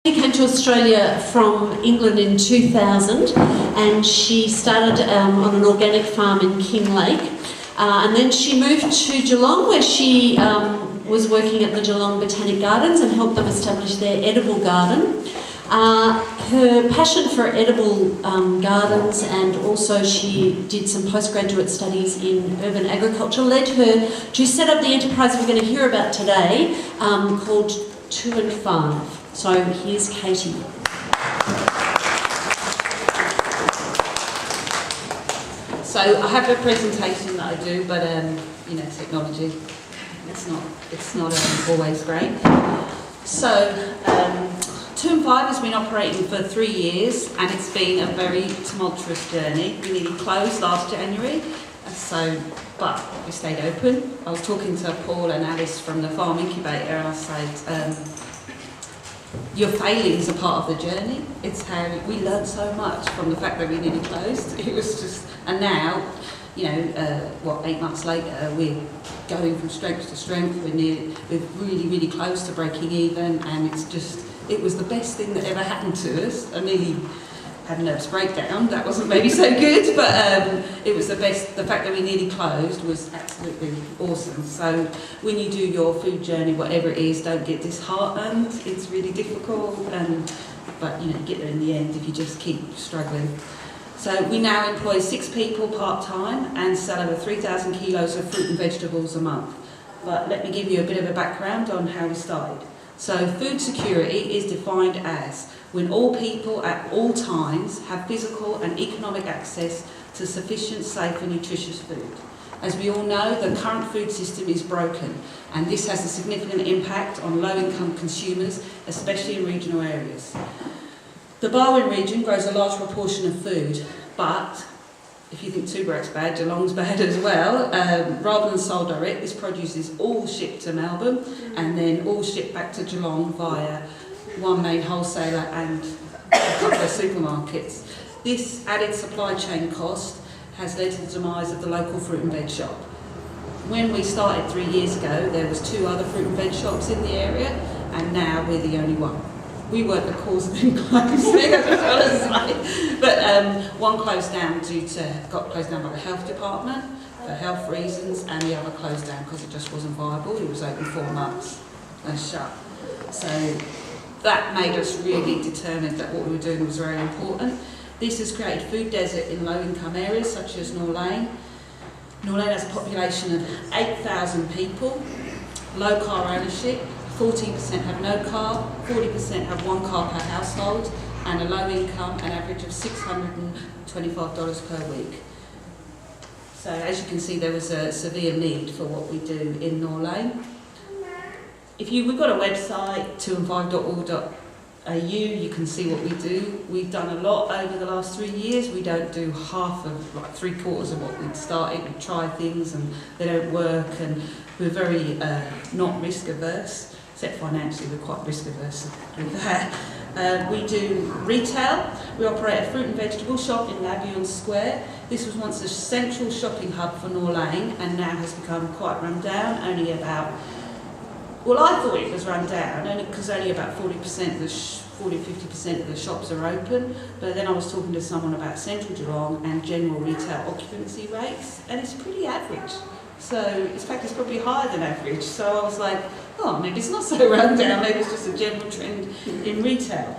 She came to Australia from England in 2000 and she started on an organic farm in Kinglake, and then she moved to Geelong where she was working at the Geelong Botanic Gardens and helped them establish their edible garden. Her passion for edible gardens, and also she did some postgraduate studies in urban agriculture, led her to set up the enterprise we're going to hear about today, called 2 and 5. So here's Katie. So I have a presentation that I do, but you know, technology, it's not always great. So 2 and 5 has been operating for 3 years, and it's been a very tumultuous journey. We nearly closed last January, but we stayed open. I was talking to Paul and Alice from the farm incubator, and I said, your failings are part of the journey. It's how we learned so much from the fact that we nearly closed. It was just, and now, you know, 8 months later, we're going from strength to strength. We're really close to breaking even, and it was the best thing that ever happened to us. I nearly had a nervous breakdown. That wasn't maybe so good, but it was the best. The fact that we nearly closed was absolutely awesome. So when you do your food journey, whatever it is, don't get disheartened. It's really difficult, but you know, you get there in the end if you just keep struggling. So we now employ 6 people part-time and sell over 3,000 kilos of fruit and vegetables a month. But let me give you a bit of a background on how we started. So food security is defined as when all people at all times have physical and economic access to sufficient, safe and nutritious food. As we all know, the current food system is broken, and this has a significant impact on low-income consumers, especially in regional areas. The Barwon region grows a large proportion of food, but if you think Tuberac's bad, Geelong's bad as well. Rather than sold direct, this produce is all shipped to Melbourne and then all shipped back to Geelong via one main wholesaler and a couple of supermarkets. This added supply chain cost has led to the demise of the local fruit and veg shop. When we started 3 years ago, there was 2 other fruit and veg shops in the area, and now we're the only one. We weren't the cause of them closing, I just want to say. But one closed down got closed down by the health department for health reasons, and the other closed down because it just wasn't viable. It was open 4 months and shut. So that made us really determined that what we were doing was very important. This has created food desert in low-income areas such as Norlane. Norlane has a population of 8,000 people, low car ownership. 14% have no car, 40% have 1 car per household, and a low income, an average of $625 per week. So as you can see, there was a severe need for what we do in Norlane. We've got a website, 2and5.org.au, you can see what we do. We've done a lot over the last 3 years. We don't do half of, 3/4 of what we'd started. We try things and they don't work, and we're very not risk averse. Except financially, we're quite risk averse with that. We do retail. We operate a fruit and vegetable shop in Labuan Square. This was once a central shopping hub for Norlane and now has become quite run down. I thought it was run down because only about 40-50% of the shops are open. But then I was talking to someone about central Geelong and general retail occupancy rates, and it's pretty average. So, in fact, it's probably higher than average. So I was like, maybe it's not so run down, maybe it's just a general trend in retail.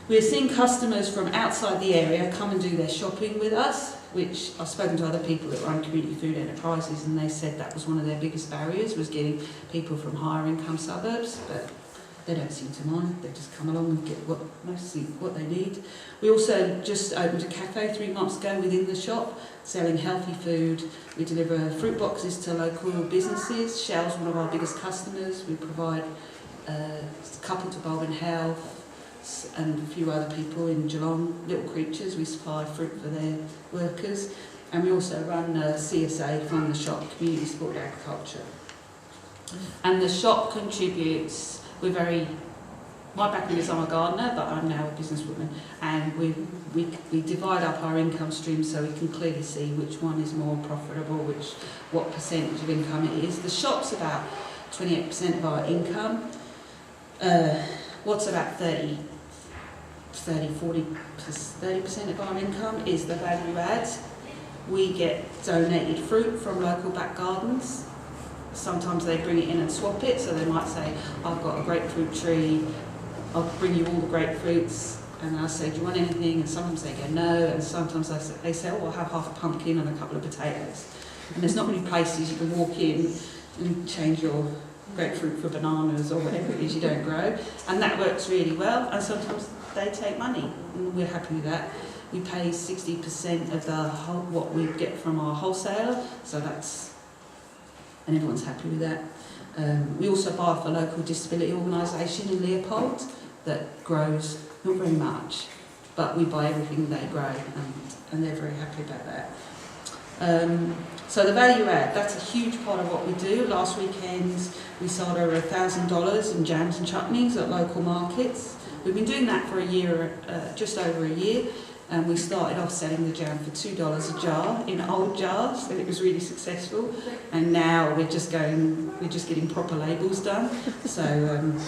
We're seeing customers from outside the area come and do their shopping with us, which I've spoken to other people that run community food enterprises, and they said that was one of their biggest barriers, was getting people from higher income suburbs, but they don't seem to mind. They just come along and get mostly what they need. We also just opened a cafe 3 months ago within the shop, selling healthy food. We deliver fruit boxes to local businesses. Shell's one of our biggest customers. We provide a couple to Melbourne Health and a few other people in Geelong, Little Creatures. We supply fruit for their workers. And we also run a CSA from the shop, Community Support Agriculture. And the shop contributes. My background is I'm a gardener, but I'm now a businesswoman, and we divide up our income streams so we can clearly see which one is more profitable, what percentage of income it is. The shop's about 28% of our income. What's about 30 30% of our income is the value add. We get donated fruit from local back gardens. Sometimes they bring it in and swap it, so they might say, I've got a grapefruit tree, I'll bring you all the grapefruits, and I'll say, do you want anything? And sometimes they go no, and sometimes they say, oh, I'll have half a pumpkin and a couple of potatoes. And there's not many places you can walk in and change your grapefruit for bananas or whatever it is you don't grow, and that works really well. And sometimes they take money, and we're happy with that. We pay 60% of what we get from our wholesaler, so and everyone's happy with that. We also buy off a local disability organisation in Leopold that grows not very much, but we buy everything they grow, and they're very happy about that. So the value add, that's a huge part of what we do. Last weekend we sold over $1,000 in jams and chutneys at local markets. We've been doing that for a year, just over a year, and we started off selling the jam for $2 a jar in old jars, and it was really successful. And now we're just getting proper labels done. So, and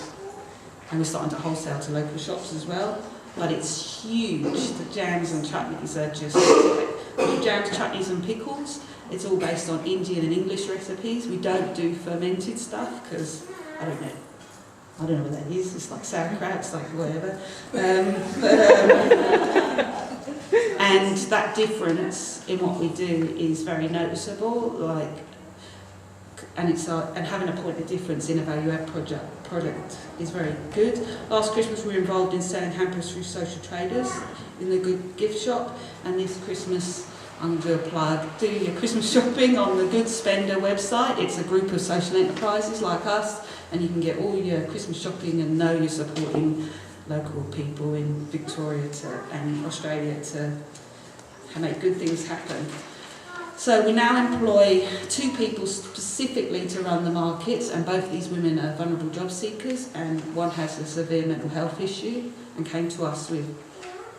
we're starting to wholesale to local shops as well. But it's huge. The jams and chutneys are just jams, chutneys and pickles. It's all based on Indian and English recipes. We don't do fermented stuff because I don't know what that is. It's like sauerkraut, it's like whatever. And that difference in what we do is very noticeable. And having a point of difference in a value add product is very good. Last Christmas we were involved in selling hampers through social traders in the Good Gift Shop, and this Christmas I'm going to do a plug. Do your Christmas shopping on the Good Spender website. It's a group of social enterprises like us, and you can get all your Christmas shopping and know you're supporting local people in Victoria and Australia to make good things happen. So we now employ 2 people specifically to run the markets, and both these women are vulnerable job seekers, and one has a severe mental health issue and came to us with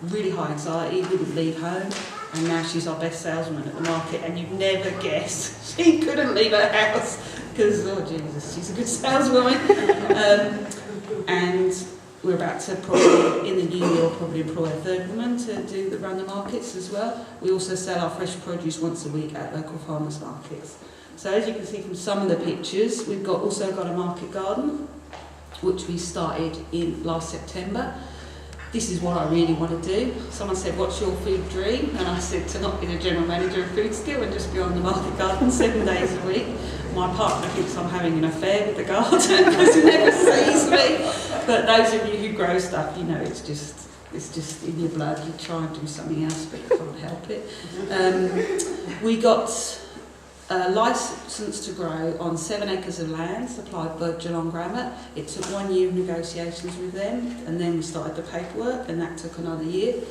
really high anxiety, wouldn't leave home, and now she's our best saleswoman at the market, and you'd never guess she couldn't leave her house because, oh Jesus, she's a good saleswoman. And we're about to probably, in the new year, probably employ a 3rd woman to run the markets as well. We also sell our fresh produce once a week at local farmers markets. So as you can see from some of the pictures, we've also got a market garden, which we started in last September. This is what I really want to do. Someone said, what's your food dream? And I said, to not be the general manager of food still and just be on the market garden 7 days a week. My partner thinks I'm having an affair with the garden because he never sees me. But those of you who grow stuff, you know it's just in your blood. You try and do something else, but you can't help it. We got a licence to grow on 7 acres of land supplied by Geelong Grammar. It took 1 year of negotiations with them, and then we started the paperwork, and that took another year.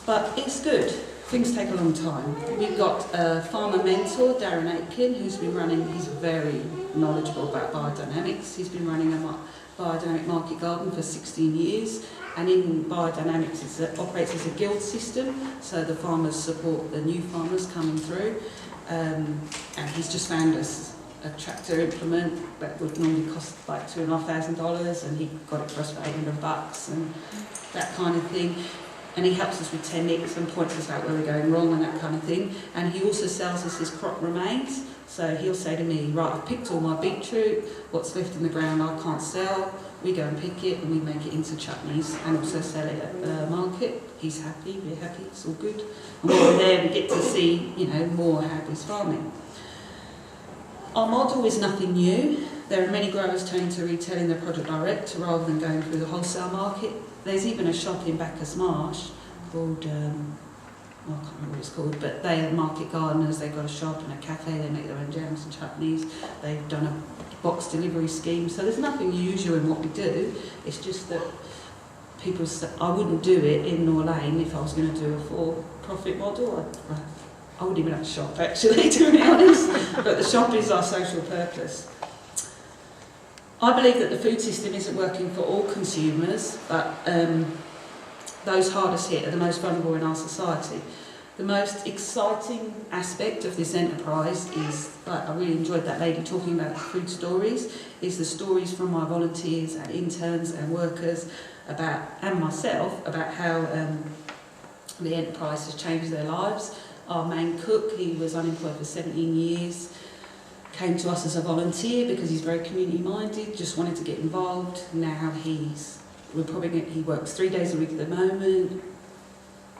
But it's good. Things take a long time. We've got a farmer mentor, Darren Aitken, he's very knowledgeable about biodynamics. He's been running a biodynamic market garden for 16 years. And in biodynamics, it operates as a guild system, so the farmers support the new farmers coming through. And he's just found us a tractor implement that would normally cost like $2,500, and he got it for us for $800 and that kind of thing. And he helps us with techniques and points us out where we're going wrong and that kind of thing. And he also sells us his crop remains. So he'll say to me, right, I've picked all my beetroot, what's left in the ground I can't sell. We go and pick it and we make it into chutneys and also sell it at the market. He's happy, we're happy, it's all good. And while we're there, we get to see, more how he's farming. Our model is nothing new. There are many growers turning to retailing their product direct rather than going through the wholesale market. There's even a shop in Bacchus Marsh called, I can't remember what it's called, but they are market gardeners. They've got a shop and a cafe. They make their own jams and chutneys. They've done a box delivery scheme. So there's nothing unusual in what we do. It's just that people say, I wouldn't do it in Norlane if I was going to do a for-profit model. I wouldn't even have a shop, actually, to be honest. But the shop is our social purpose. I believe that the food system isn't working for all consumers, but those hardest hit are the most vulnerable in our society. The most exciting aspect of this enterprise is, I really enjoyed that lady talking about food stories, is the stories from my volunteers and interns and workers about, and myself, about how the enterprise has changed their lives. Our main cook, he was unemployed for 17 years, came to us as a volunteer because he's very community minded, just wanted to get involved. Now he works 3 days a week at the moment.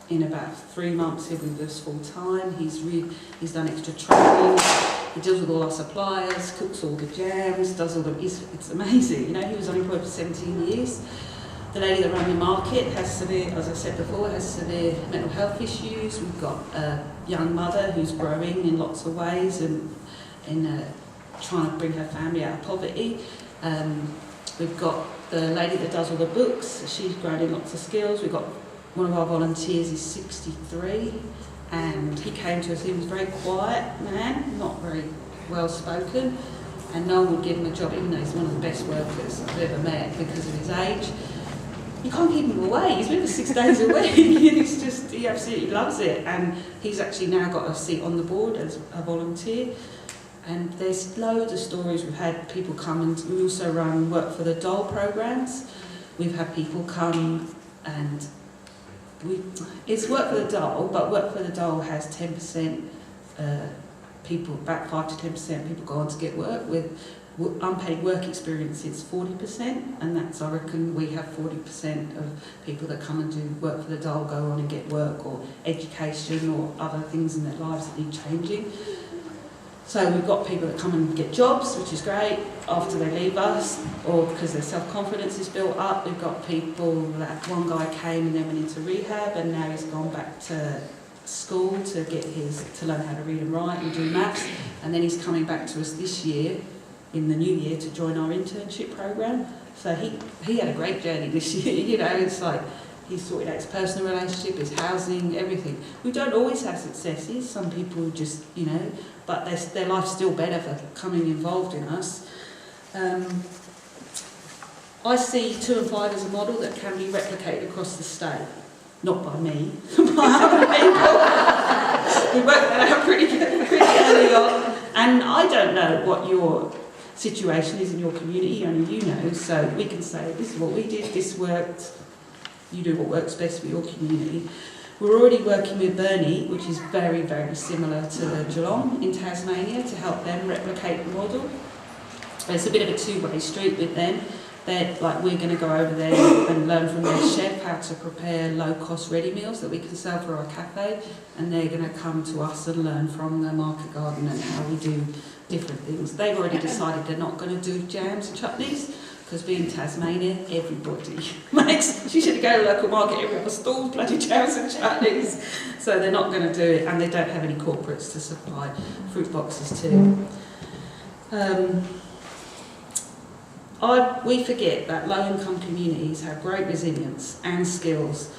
In about 3 months he'll be with us full time. He's done extra training. He deals with all our suppliers, cooks all the jams, does all the. It's amazing, you know. He was unemployed for 17 years. The lady that ran the market has severe, as I said before, has severe mental health issues. We've got a young mother who's growing in lots of ways and trying to bring her family out of poverty. We've got the lady that does all the books. She's grown in lots of skills. We've got one of our volunteers is 63, and he came to us. He was a very quiet man, not very well spoken, and no one would give him a job, even though he's one of the best workers I've ever met because of his age. You can't keep him away. He's with us 6 days a week. He absolutely loves it, and he's actually now got a seat on the board as a volunteer. And there's loads of stories. We've had people come, and we also run Work for the Doll programs. We've had people come, and it's Work for the Doll, but Work for the Doll has 10% people, about 5 to 10% people go on to get work. With unpaid work experience, it's 40%, and that's, I reckon, we have 40% of people that come and do Work for the Doll go on and get work or education or other things in their lives that need changing. So we've got people that come and get jobs, which is great, after they leave us, or because their self-confidence is built up. We've got people that, one guy came and then went into rehab, and now he's gone back to school to learn how to read and write and do maths, and then he's coming back to us this year, in the new year, to join our internship program. So he had a great journey this year, you know. It's like he's sorted out his personal relationship, his housing, everything. We don't always have successes. Some people just, you know, but their life's still better for coming involved in us. I see 2 and 5 as a model that can be replicated across the state. Not by me, by other people. We worked that out pretty early on. And I don't know what your situation is in your community, only you know. So we can say, this is what we did, this worked. You do what works best for your community. We're already working with Burnie, which is very, very similar to Geelong in Tasmania, to help them replicate the model. It's a bit of a two-way street with them. They're like, we're going to go over there and learn from their chef how to prepare low-cost ready meals that we can sell for our cafe, and they're going to come to us and learn from the market garden and how we do different things. They've already decided they're not going to do jams and chutneys, because being Tasmania, everybody makes. You should go to the local market, everyone stalls bloody jams and chutneys. So they're not going to do it, and they don't have any corporates to supply fruit boxes to. We forget that low-income communities have great resilience and skills.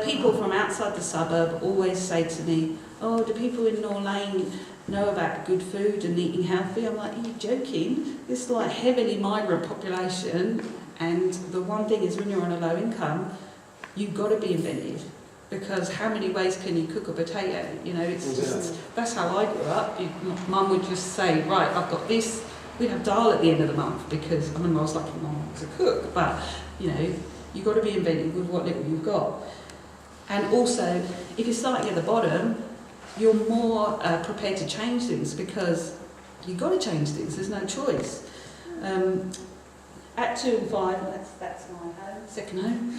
People from outside the suburb always say to me, oh, do people in Norlane know about good food and eating healthy? I'm like, are you joking? It's like a heavily migrant population, and the one thing is when you're on a low income, you've got to be inventive, because how many ways can you cook a potato? You know, it's just, that's how I grew up. Mum would just say, right, I've got this. We'd have dal at the end of the month, because, I mean, I was lucky Mum was a cook, but, you know, you've got to be inventive with what little you've got. And also, if you're starting at the bottom, you're more prepared to change things, because you've got to change things, there's no choice. At 2 and 5, that's my home, second home,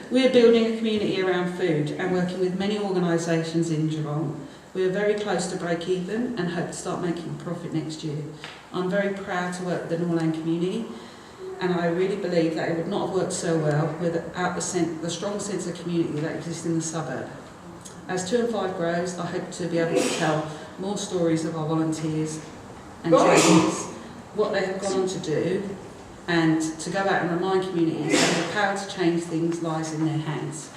we're building a community around food and working with many organisations in Geelong. We are very close to break even and hope to start making a profit next year. I'm very proud to work with the Norlane community, and I really believe that it would not have worked so well without the strong sense of community that exists in the suburb. As 2 and 5 grows, I hope to be able to tell more stories of our volunteers and trainees, what they have gone on to do, and to go out and remind communities that the power to change things lies in their hands.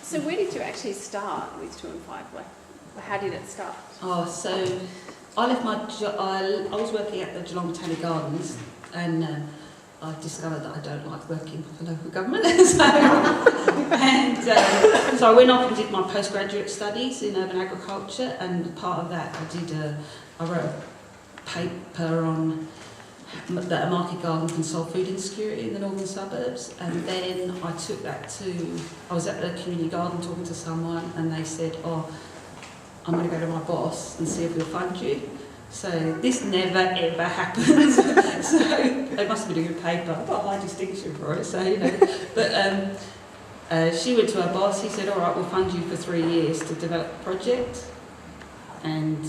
So where did you actually start with 2 and 5? How did it start? Oh, so I left I was working at the Geelong Botanic Gardens, and I discovered that I don't like working for local government. So I went off and did my postgraduate studies in urban agriculture, and part of that I wrote a paper on that a market garden can solve food insecurity in the northern suburbs, and then I took that I was at a community garden talking to someone, and they said, oh, I'm going to go to my boss and see if he'll fund you. So this never ever happens. So they must have been a good paper. I got a high distinction for it. So but she went to her boss. He said, "All right, we'll fund you for 3 years to develop a project." And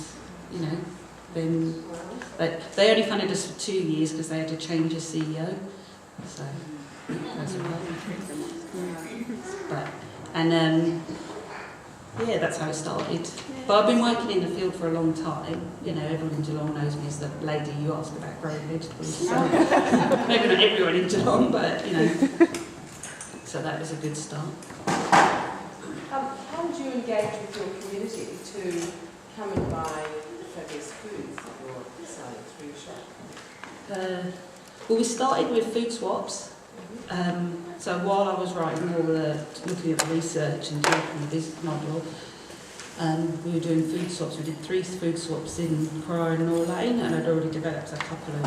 then they only funded us for 2 years because they had to change the CEO. So that's yeah, that's how it started. But I've been working in the field for a long time. Everyone in Geelong knows me as the lady you ask about growing vegetables. So maybe not everyone in Geelong, but so that was a good start. How would you engage with your community to come and buy fabulous foods that you're selling through your shop? Well, we started with food swaps. So while I was writing looking at the research and developing the business model, we were doing food swaps. We did 3 food swaps in Crowe and Norlane, and I'd already developed a couple of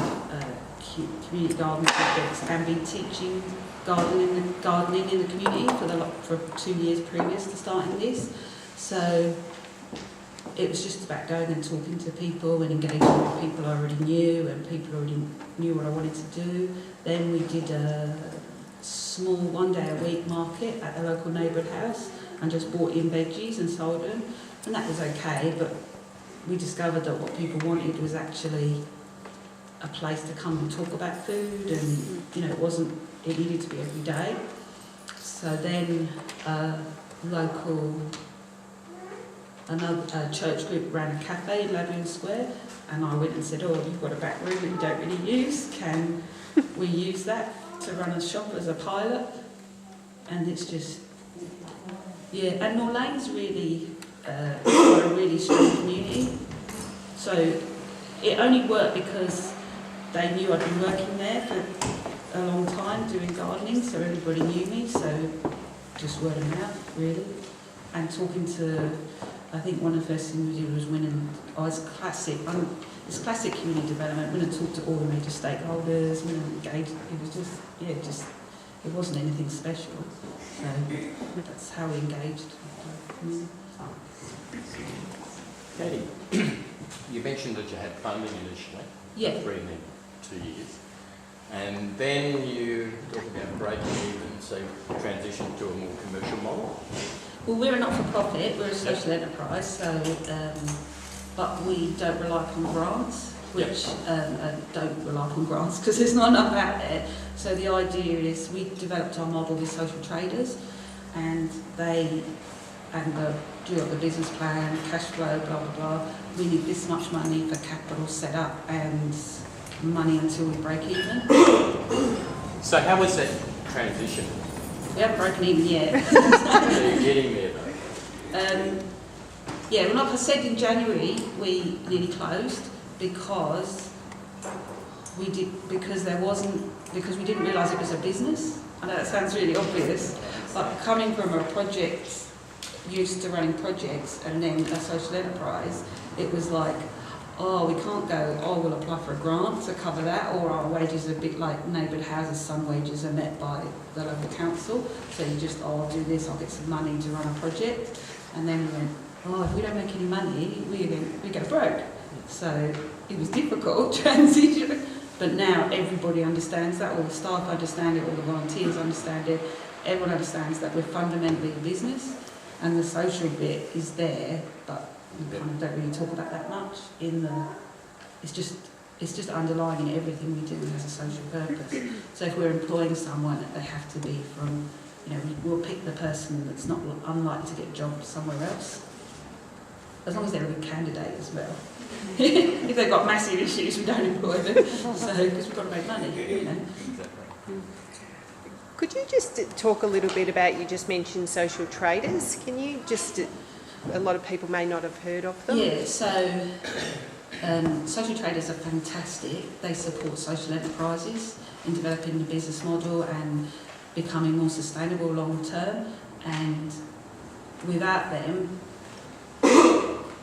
community garden projects and been teaching gardening in the community for 2 years previous to starting this. So it was just about going and talking to people and engaging with people I already knew, and people already knew what I wanted to do. Then we did a small 1 day a week market at a local neighbourhood house and just bought in veggies and sold them, and that was okay, but we discovered that what people wanted was actually a place to come and talk about food, and it needed to be every day. So then another church group ran a cafe in Labyrinth Square, and I went and said, oh, you've got a back room that you don't really use, can we use that to run a shop as a pilot? And it's just, and Norlane's really got a really strong community, so it only worked because they knew I'd been working there for a long time doing gardening, so everybody knew me, so just word of mouth really, and talking to, I think one of the first things we did was it's classic community development, went and talked to all the major stakeholders, went and engaged, it was it wasn't anything special, so that's how we engaged. Katie, you mentioned that you had funding initially, Yeah. 3 and then 2 years, and then you talked about breaking even, so transition to a more commercial model. Well, we're a not-for-profit, we're a social enterprise, so but we don't rely on grants, which don't rely on grants because there's not enough out there. So the idea is we developed our model with social traders, and they drew up the business plan, cash flow, blah blah blah. We need this much money for capital set up and money until we break even. So how was that transition? We haven't broken even yet. So you're getting there though? Well, like I said, in January we nearly closed because we didn't realise it was a business. I know that sounds really obvious, but coming from a project, used to running projects, and then a social enterprise, it was like, oh, we can't go, oh, we'll apply for a grant to cover that, or our wages are a bit like neighbourhood houses, some wages are met by the local council, so you just, oh, I'll do this, I'll get some money to run a project. And then we went, oh, if we don't make any money, we go broke. So it was difficult transition, but now everybody understands that, all the staff understand it, all the volunteers understand it, everyone understands that we're fundamentally a business, and the social bit is there, but we kind of don't really talk about that much it's just underlying in everything we do has a social purpose. So if we're employing someone, they have to be from, we'll pick the person that's not unlikely to get a job somewhere else, as long as they're a good candidate as well. If they've got massive issues, we don't employ them, so because we've got to make money, Could you just talk a little bit about, you just mentioned social traders, can you just, a lot of people may not have heard of them. Yeah, so Social traders are fantastic. They support social enterprises in developing the business model and becoming more sustainable long term. And without them, we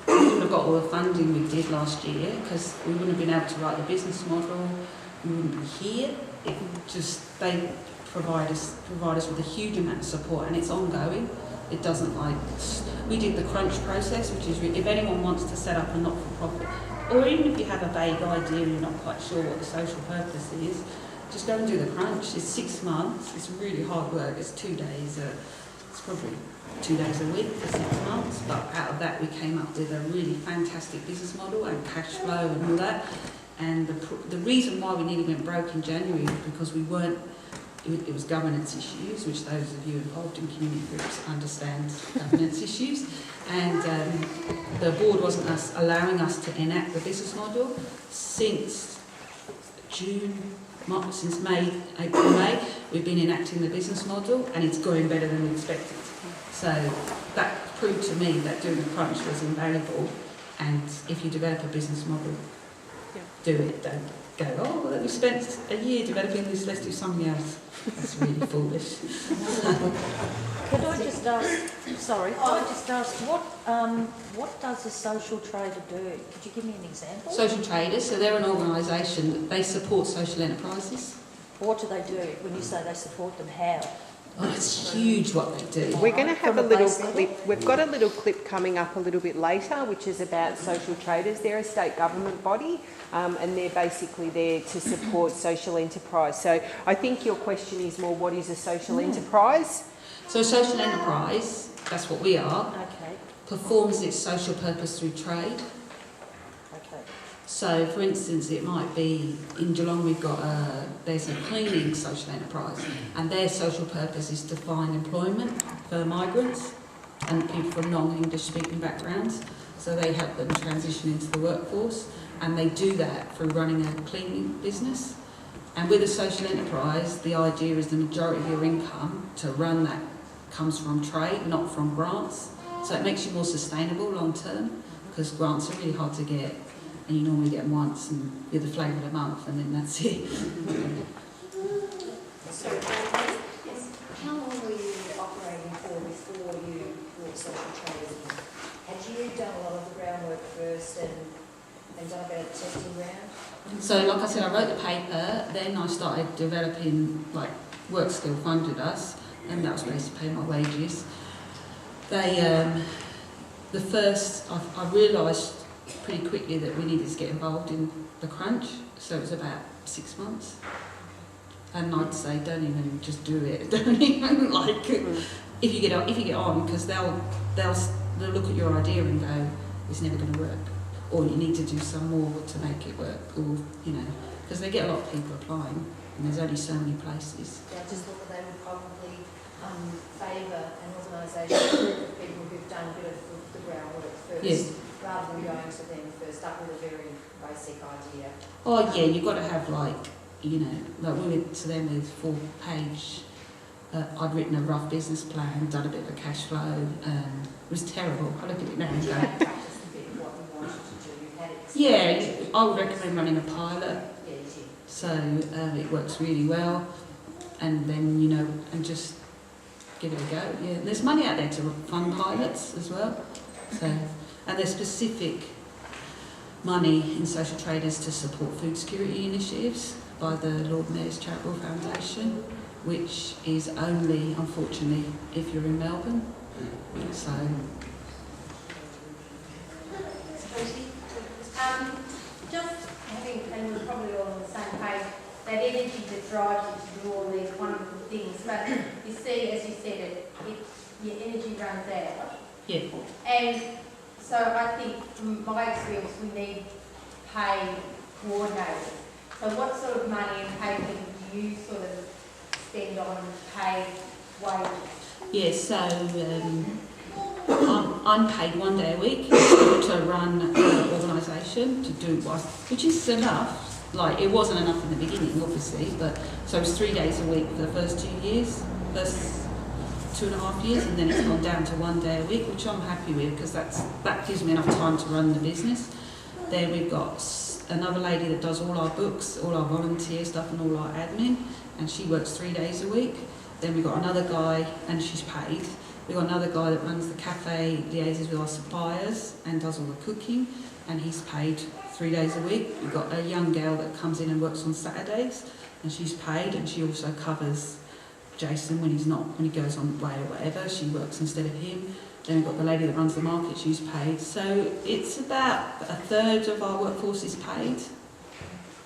wouldn't have got all the funding we did last year, because we wouldn't have been able to write the business model. We wouldn't be here. They provide us with a huge amount of support, and it's ongoing. It doesn't we did the crunch process, which is if anyone wants to set up a not-for-profit, or even if you have a vague idea and you're not quite sure what the social purpose is, just go and do the crunch. It's 6 months. It's really hard work. It's 2 days. It's probably 2 days a week for 6 months. But out of that, we came up with a really fantastic business model and cash flow and all that. And the reason why we nearly went broke in January was because we weren't. It was governance issues, which those of you involved in community groups understand governance issues. And the board wasn't allowing us to enact the business model since April, May. We've been enacting the business model, and it's going better than we expected. So that proved to me that doing the crunch was invaluable. And if you develop a business model, do it. Don't go, oh, well, we spent a year developing this, let's do something else. That's really foolish. Could I just ask, what does a social trader do? Could you give me an example? Social traders, so they're an organisation that they support social enterprises. What do they do when you say they support them? How? Oh, it's huge what they do. We're going to have From a little base level? clip. We've got a little clip coming up a little bit later, which is about social traders. They're a state government body, and they're basically there to support social enterprise. So I think your question is more, what is a social enterprise? So a social enterprise, that's what we are, Okay, performs its social purpose through trade. okay. So, for instance, it might be in Geelong there's a cleaning social enterprise, and their social purpose is to find employment for migrants and people from non-English speaking backgrounds. So they help them transition into the workforce, and they do that through running a cleaning business. And with a social enterprise, the idea is the majority of your income to run that comes from trade, not from grants. So it makes you more sustainable long term, because grants are really hard to get. And you normally get them once and you're the flavour of the month, and then that's it. So, how long were you operating for before you brought social traders in? Had you done a lot of the groundwork first and done a bit of testing round? So, like I said, I wrote the paper, then I started developing, Work Skill funded us, and that was basically paying my wages. I realised pretty quickly that we needed to get involved in the crunch, so it was about 6 months. And I'd say, don't even just do it. Don't even if you get on, because they'll look at your idea and go, it's never going to work, or you need to do some more to make it work, or because they get a lot of people applying, and there's only so many places. Yeah, I just thought that they would probably favour an organisation of people who've done a bit of the groundwork first. Yes. Rather than going to them first up with a very basic idea. Oh yeah, you've got to have we went to them with 4-page. I'd written a rough business plan, done a bit of a cash flow. It was terrible. I look at it now and You go. had practiced a bit of what you wanted to do. You had it. Yeah, I would recommend running a pilot. Yeah, you did. So it works really well, and then and just give it a go. Yeah, there's money out there to fund pilots as well. So. And there's specific money in social traders to support food security initiatives by the Lord Mayor's Charitable Foundation, which is only, unfortunately, if you're in Melbourne. So. Just having, and we're probably all on the same page, that energy that drives you to do all these wonderful things, but you see, as you said, your energy runs out. Yeah. And so I think, from my experience, we need paid coordinators. So what sort of money and pay do you sort of spend on paid wages? Yeah, so I'm paid 1 day a week to run an organisation, to do which is enough. It wasn't enough in the beginning, obviously, but so it was 3 days a week for the first 2 years, first 2.5 years, and then it's gone down to 1 day a week, which I'm happy with, because that gives me enough time to run the business. Then we've got another lady that does all our books, all our volunteer stuff and all our admin, and she works 3 days a week. Then we've got another guy, and she's paid. We've got another guy that runs the cafe, liaises with our suppliers and does all the cooking, and he's paid 3 days a week. We've got a young girl that comes in and works on Saturdays, and she's paid, and she also covers Jason when he goes on way or whatever. She works instead of him. Then we've got the lady that runs the market, she's paid. So it's about a third of our workforce is paid,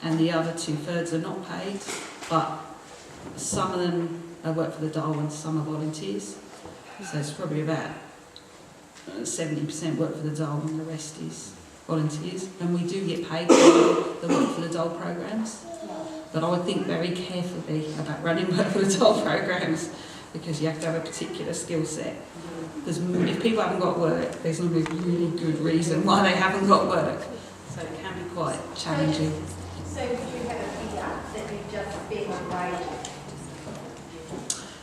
and the other 2/3 are not paid, but some of them work for the Dole and some are volunteers. So it's probably about 70% work for the Dole and the rest is volunteers. And we do get paid for the work for the Dole programs. But I would think very carefully about running work for the Dole programs, because you have to have a particular skill set. Because if people haven't got work, there's normally a really good reason why they haven't got work. So it can be quite challenging. So do you have a figure that you just spend on wages?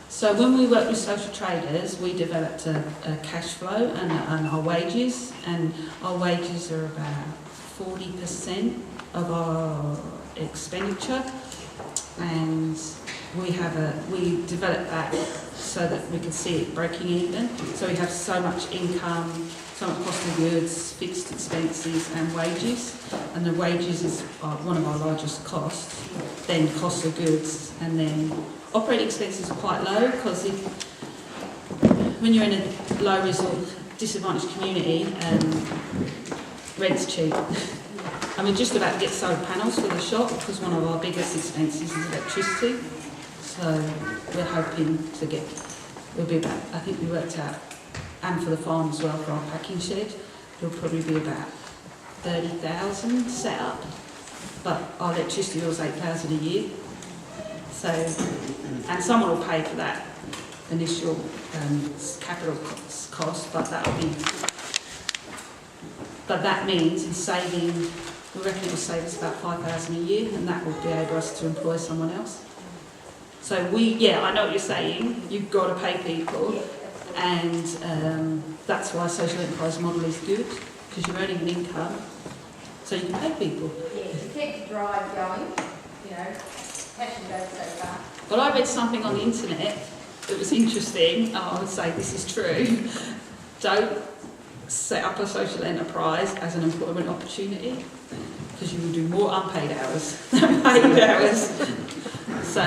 So when we work with social traders, we developed a cash flow and our wages, and our wages are about 40% of our expenditure, and we developed that so that we can see it breaking even. So we have so much income, so much cost of goods, fixed expenses and wages, and the wages is one of our largest costs, then cost of goods, and then operating expenses are quite low, because when you're in a low resource disadvantaged community, rent's cheap. And we're just about to get solar panels for the shop, because one of our biggest expenses is electricity. So we're hoping to get, we'll be about, I think we worked out, and for the farm as well, for our packing shed, it'll probably be about 30,000 set up, but our electricity bill is 8,000 a year. So, and someone will pay for that initial capital cost, but that means in saving, we reckon it will save us about 5,000 a year, and that will enable us to employ someone else. So I know what you're saying, you've got to pay people, and that's why social enterprise model is good, because you're earning an income, so you can pay people. Yeah, to keep the drive going, passion goes so far. Well, I read something on the internet that was interesting, and I would say this is true. Don't set up a social enterprise as an employment opportunity, because you will do more unpaid hours than paid hours. So,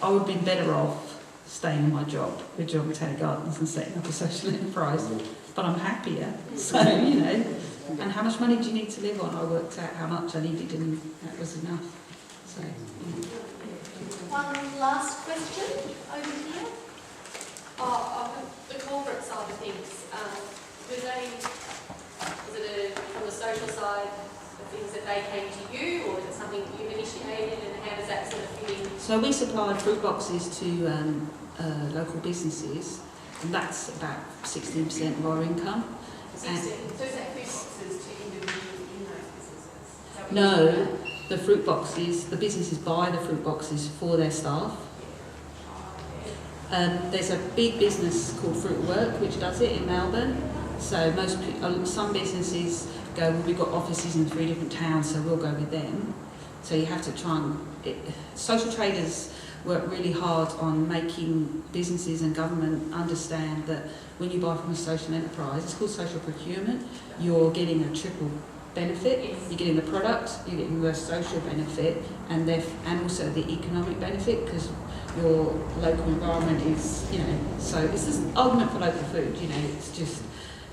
I would have been better off staying in my job with Geelong Botanic Gardens and setting up a social enterprise, but I'm happier. So, and how much money do you need to live on? I worked out how much I needed, and that was enough. So, One last question over here. The corporate side of things, was it from the social side of things that they came to you, or is it something that you've initiated, and how does that sort of fit in? So we supplied fruit boxes to local businesses, and that's about 16% of our income. 16. So is that food boxes to individuals in those businesses? No, the fruit boxes, the businesses buy the fruit boxes for their staff. There's a big business called Fruit Work which does it in Melbourne. So some businesses go, well, we've got offices in 3 different towns, so we'll go with them. So you have to try and... social traders work really hard on making businesses and government understand that when you buy from a social enterprise, it's called social procurement, you're getting a triple benefit. Yes. You're getting the product, you're getting the social benefit, and also the economic benefit, because your local environment is, so it's this argument for local food, it's just...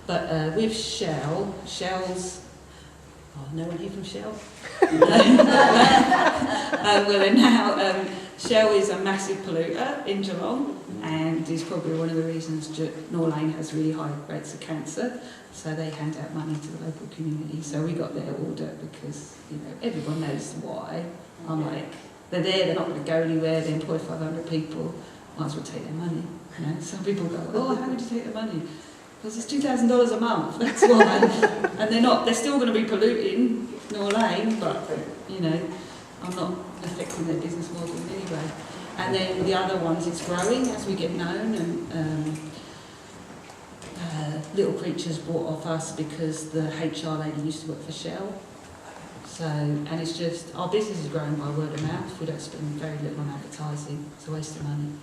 But with Shell's... Oh, no one here from Shell? Shell is a massive polluter in Geelong, and is probably one of the reasons Norlane has really high rates of cancer. So they hand out money to the local community. So we got their order because everyone knows why. I'm like, they're there, they're not going to go anywhere. They employ 500 people. Might as well take their money. Some people go, oh, how would you take the money? Because it's $2,000 a month. That's why. And they're still going to be polluting Norlane, but I'm not affecting their business model in any way. And then the other ones, it's growing as we get known, and little creatures bought off us because the HR lady used to work for Shell. So, and it's just, our business is growing by word of mouth. We don't spend very little on advertising. It's a waste of money.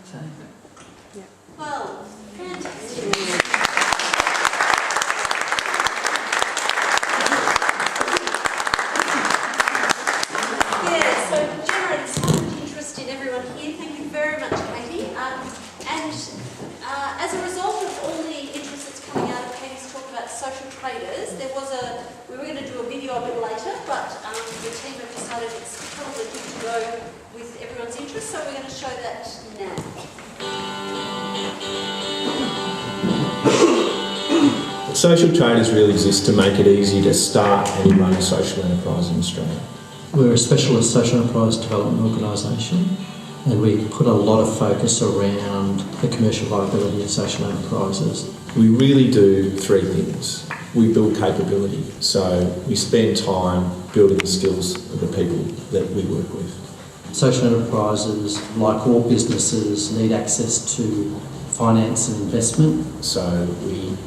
So. Well, fantastic. Yeah, so generated so much interest in everyone here. Thank you very much, Katie. As a result of all the interest that's coming out of Katie's talk about social traders, we were going to do a video a bit later, but the team have decided it's probably good to go with everyone's interest, so we're going to show that now. Social traders really exist to make it easy to start and run a social enterprise in Australia. We're a specialist social enterprise development organisation, and we put a lot of focus around the commercial viability of social enterprises. We really do three things. We build capability, so we spend time building the skills of the people that we work with. Social enterprises, like all businesses, need access to finance and investment. So we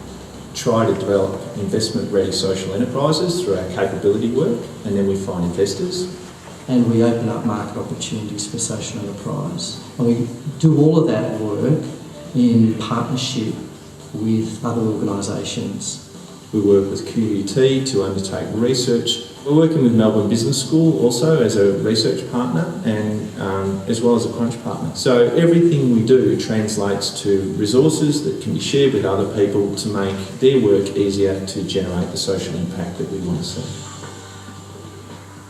try to develop investment-ready social enterprises through our capability work, and then we find investors. And we open up market opportunities for social enterprise. And we do all of that work in partnership with other organisations. We work with QUT to undertake research. We're working with Melbourne Business School also as a research partner and as well as a crunch partner. So everything we do translates to resources that can be shared with other people to make their work easier to generate the social impact that we want to see.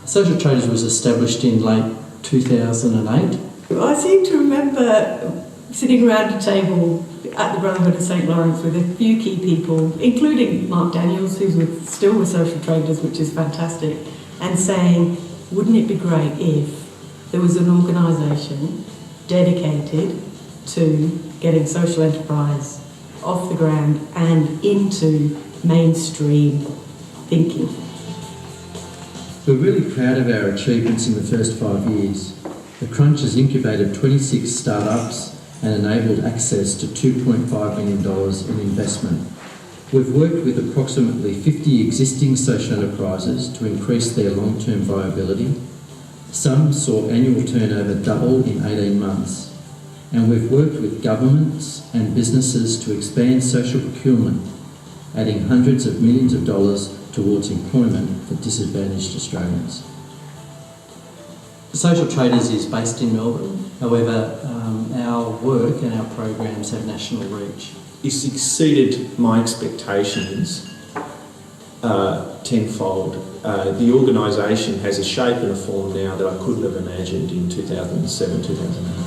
Social Traders was established in late 2008. I seem to remember sitting around a table at the Brotherhood of St Lawrence with a few key people, including Mark Daniels, who's still with Social Traders, which is fantastic, and saying, wouldn't it be great if there was an organisation dedicated to getting social enterprise off the ground and into mainstream thinking. We're really proud of our achievements in the first 5 years. The Crunch has incubated 26 startups and enabled access to $2.5 million in investment. We've worked with approximately 50 existing social enterprises to increase their long-term viability. Some saw annual turnover double in 18 months. And we've worked with governments and businesses to expand social procurement, adding hundreds of millions of dollars towards employment for disadvantaged Australians. Social Traders is based in Melbourne. However, our work and our programs have national reach. It's exceeded my expectations tenfold. The organisation has a shape and a form now that I couldn't have imagined in 2007, 2008.